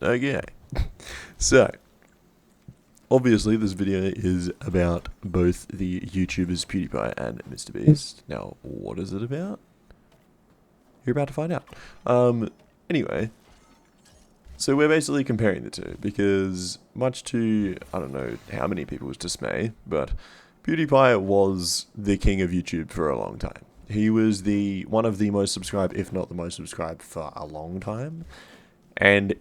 Okay. So, obviously this video is about both the YouTubers PewDiePie and MrBeast. Now, what is it about? You're about to find out. Anyway, so we're basically comparing the two because much to, I don't know how many people's dismay, but PewDiePie was the king of YouTube for a long time. He was one of the most subscribed, if not the most subscribed, for a long time. And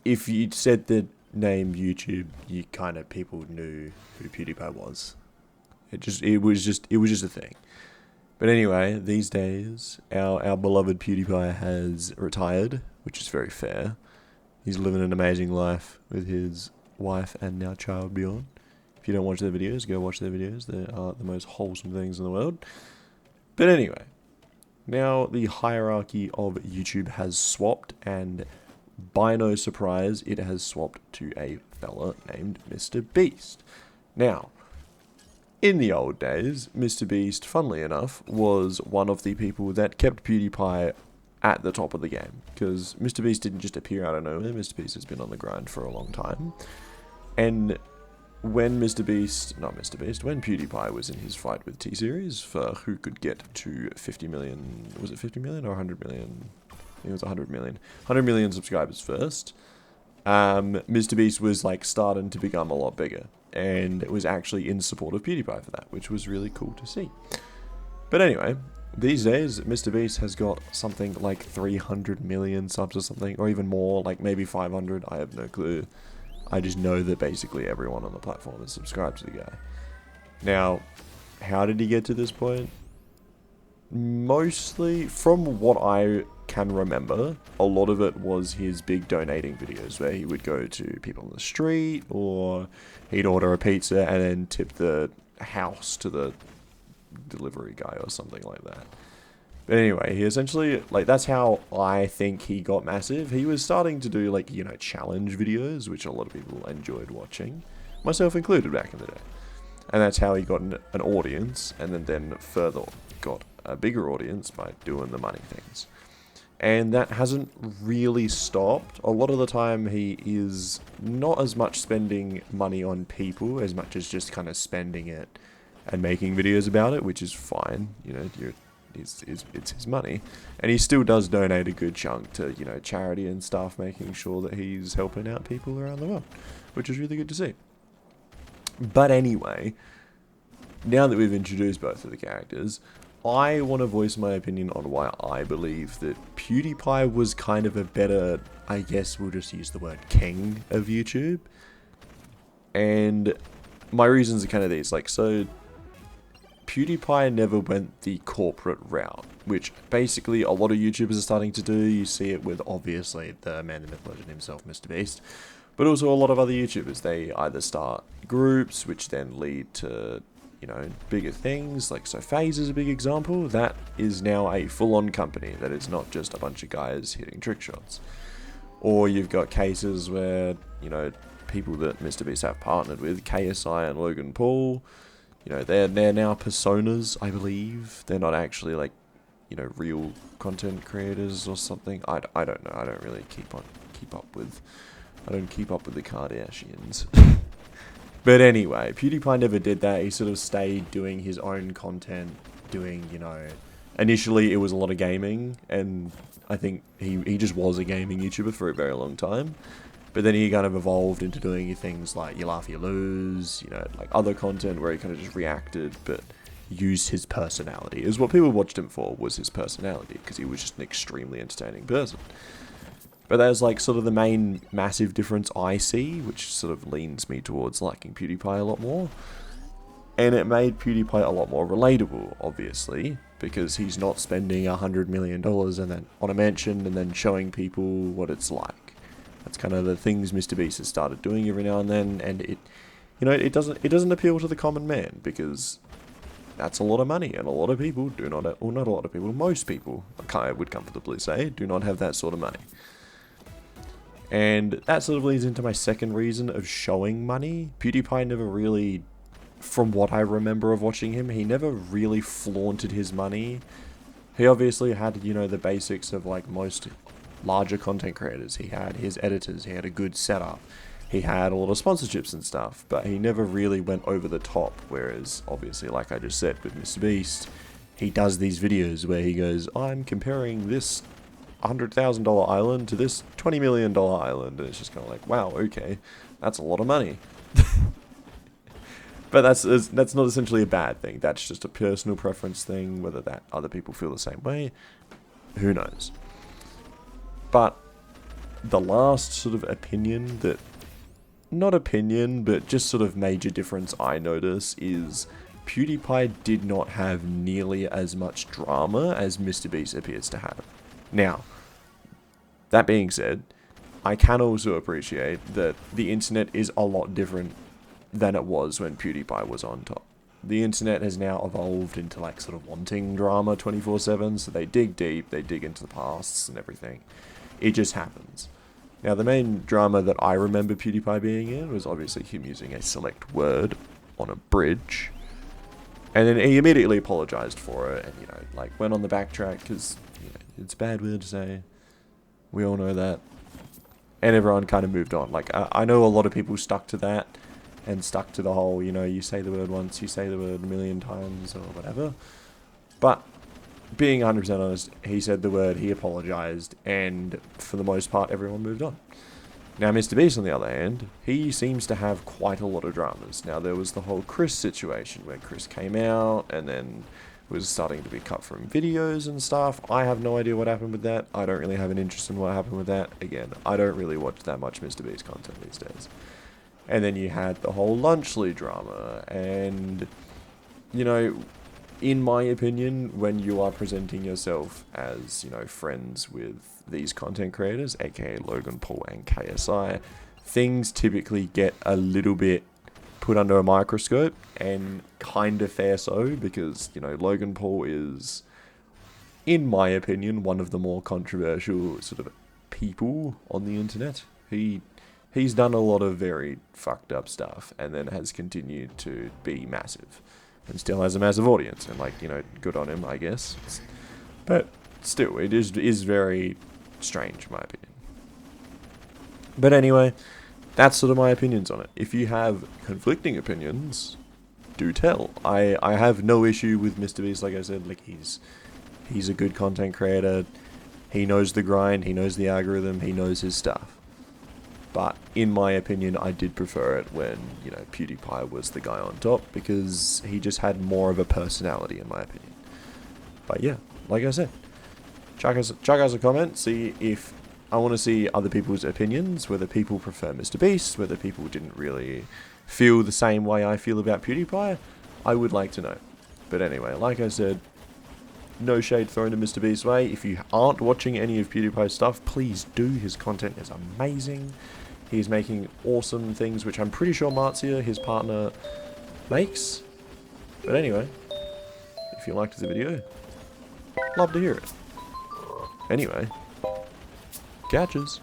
if you said the name YouTube, you kind of people knew who PewDiePie was. It was just a thing. But anyway, these days our beloved PewDiePie has retired, which is very fair. He's living an amazing life with his wife and now child Bjorn. If you don't watch their videos, go watch their videos. They are the most wholesome things in the world. But anyway, now the hierarchy of YouTube has swapped, and by no surprise, it has swapped to a fella named MrBeast. Now, in the old days, MrBeast, funnily enough, was one of the people that kept PewDiePie at the top of the game. Because MrBeast didn't just appear out of nowhere. MrBeast has been on the grind for a long time. And when when PewDiePie was in his fight with T-Series for who could get to 50 million, was it 50 million or 100 million? I think it was 100 million. 100 million subscribers first. MrBeast was like starting to become a lot bigger, and it was actually in support of PewDiePie for that, which was really cool to see. But anyway, these days, MrBeast has got something like 300 million subs or something, or even more, like maybe 500, I have no clue. I just know that basically everyone on the platform is subscribed to the guy. Now, how did he get to this point? Mostly, from what I can remember, a lot of it was his big donating videos where he would go to people on the street, or he'd order a pizza and then tip the house to the delivery guy or something like that. But anyway, he essentially, like, that's how I think he got massive. He was starting to do, like, you know, challenge videos, which a lot of people enjoyed watching, myself included back in the day. And that's how he got an audience, and then further got a bigger audience by doing the money things. And that hasn't really stopped. A lot of the time he is not as much spending money on people as much as just kind of spending it and making videos about it, which is fine. You know, it's his money. And he still does donate a good chunk to, you know, charity and stuff, making sure that he's helping out people around the world, which is really good to see. But anyway, now that we've introduced both of the characters, I want to voice my opinion on why I believe that PewDiePie was kind of a better, I guess we'll just use the word king of YouTube. And my reasons are kind of these, like, so PewDiePie never went the corporate route, which basically a lot of YouTubers are starting to do. You see it with, obviously, the man, the myth, legend himself, MrBeast. But also a lot of other YouTubers, they either start groups, which then lead to, you know, bigger things. Like, so FaZe is a big example. That is now a full-on company. That is not just a bunch of guys hitting trick shots. Or you've got cases where, you know, people that MrBeast have partnered with, KSI and Logan Paul, you know, they're now personas, I believe. They're not actually, like, you know, real content creators or something. I don't know. I don't really keep up with the Kardashians. But anyway, PewDiePie never did that. He sort of stayed doing his own content, doing, you know, initially it was a lot of gaming, and I think he just was a gaming YouTuber for a very long time. But then he kind of evolved into doing things like You Laugh, You Lose, you know, like other content where he kind of just reacted, but used his personality. Is what people watched him for, was his personality, because he was just an extremely entertaining person. But that's like sort of the main massive difference I see, which sort of leans me towards liking PewDiePie a lot more. And it made PewDiePie a lot more relatable, obviously, because he's not spending $100 million and then on a mansion and then showing people what it's like. That's kind of the things MrBeast has started doing every now and then, and it, you know, it doesn't appeal to the common man, because that's a lot of money, and a lot of people do not, or not a lot of people, most people, I would comfortably say, do not have that sort of money. And that sort of leads into my second reason of showing money. PewDiePie never really, from what I remember of watching him, he never really flaunted his money. He obviously had, you know, the basics of like most larger content creators. He had his editors. He had a good setup. He had a lot of sponsorships and stuff, but he never really went over the top. Whereas, obviously, like I just said, with MrBeast, he does these videos where he goes, I'm comparing this $100,000 island to this $20 million island. And it's just kind of like, wow, okay, that's a lot of money. But that's not essentially a bad thing. That's just a personal preference thing. Whether that other people feel the same way, who knows. But the last sort of opinion that, not opinion, but just sort of major difference I notice is PewDiePie did not have nearly as much drama as MrBeast appears to have. Now, that being said, I can also appreciate that the internet is a lot different than it was when PewDiePie was on top. The internet has now evolved into like sort of wanting drama 24/7, so they dig deep, they dig into the pasts and everything. It just happens. Now, the main drama that I remember PewDiePie being in was obviously him using a select word on a bridge. And then he immediately apologized for it and, you know, like went on the backtrack because, you know, it's a bad word to say. We all know that. And everyone kind of moved on. Like, I know a lot of people stuck to that and stuck to the whole, you know, you say the word once, you say the word a million times or whatever. But being 100% honest, he said the word, he apologized, and for the most part, everyone moved on. Now, MrBeast, on the other hand, he seems to have quite a lot of dramas. Now, there was the whole Chris situation, where Chris came out, and then was starting to be cut from videos and stuff. I have no idea what happened with that. I don't really have an interest in what happened with that. Again, I don't really watch that much MrBeast content these days. And then you had the whole Lunchley drama, and, you know, in my opinion, when you are presenting yourself as, you know, friends with these content creators, aka Logan Paul and KSI, things typically get a little bit put under a microscope, and kind of fair so, because, you know, Logan Paul is, in my opinion, one of the more controversial sort of people on the internet. He's done a lot of very fucked up stuff, and then has continued to be massive. And still has a massive audience, and, like, you know, good on him, I guess. But still, it is very strange, in my opinion. But anyway, that's sort of my opinions on it. If you have conflicting opinions, do tell. I have no issue with MrBeast, like I said. Like, he's a good content creator. He knows the grind, he knows the algorithm, he knows his stuff. But in my opinion, I did prefer it when, you know, PewDiePie was the guy on top, because he just had more of a personality, in my opinion. But yeah, like I said, chuck us a comment, see if I want to see other people's opinions, whether people prefer MrBeast, whether people didn't really feel the same way I feel about PewDiePie. I would like to know. But anyway, like I said, no shade thrown to MrBeast's way. If you aren't watching any of PewDiePie's stuff, please do. His content is amazing. He's making awesome things, which I'm pretty sure Marzia, his partner, makes. But anyway, if you liked the video, love to hear it. Anyway, catches.